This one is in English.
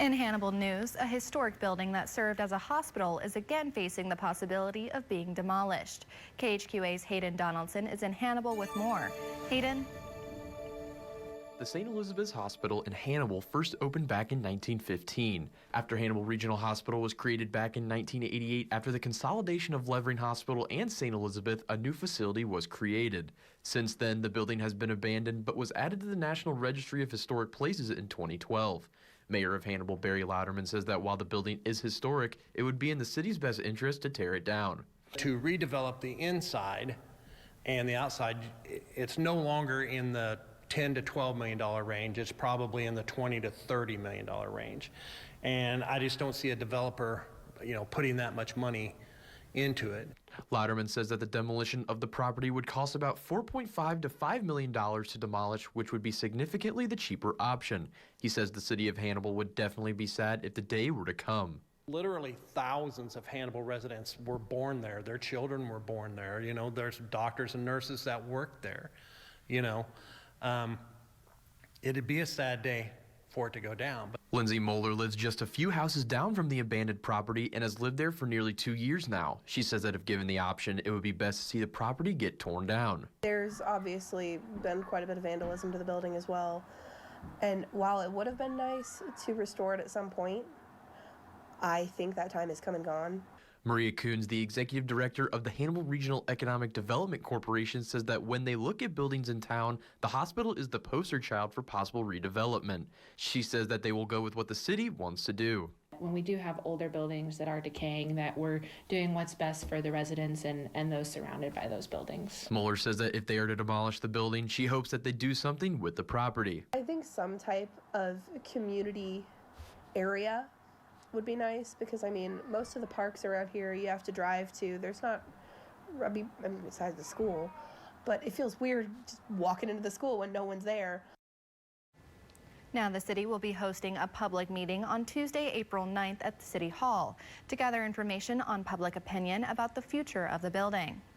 In Hannibal news, a historic building that served as a hospital is again facing the possibility of being demolished. KHQA's Hayden Donaldson is in Hannibal with more. Hayden? The St. Elizabeth's Hospital in Hannibal first opened back in 1915. After Hannibal Regional Hospital was created back in 1988, after the consolidation of Levering Hospital and St. Elizabeth, a new facility was created. Since then, the building has been abandoned but was added to the National Registry of Historic Places in 2012. Mayor of Hannibal, Barry Louderman, says that while the building is historic, it would be in the city's best interest to tear it down. To redevelop the inside and the outside, it's no longer in the $10 to $12 million range. It's probably in the $20 to $30 million range. And I just don't see a developer, putting that much money into it. Louderman says that the demolition of the property would cost about $4.5 to $5 million to demolish, which would be significantly the cheaper option. He says the city of Hannibal would definitely be sad if the day were to come. Literally thousands of Hannibal residents were born there. Their children were born there. There's doctors and nurses that work there. It'd be a sad day for it to go down. Lindsay Moeller lives just a few houses down from the abandoned property and has lived there for nearly 2 years now. She says that if given the option, it would be best to see the property get torn down. There's obviously been quite a bit of vandalism to the building as well. And while it would have been nice to restore it at some point, I think that time has come and gone. Maria Coons, the executive director of the Hannibal Regional Economic Development Corporation, says that when they look at buildings in town, the hospital is the poster child for possible redevelopment. She says that they will go with what the city wants to do. When we do have older buildings that are decaying, that we're doing what's best for the residents and those surrounded by those buildings. Mueller says that if they are to demolish the building, she hopes that they do something with the property. I think some type of community area would be nice, because most of the parks around here you have to drive to. There's not, besides the school, but it feels weird just walking into the school when no one's there. Now the city will be hosting a public meeting on Tuesday, April 9th at the City Hall to gather information on public opinion about the future of the building.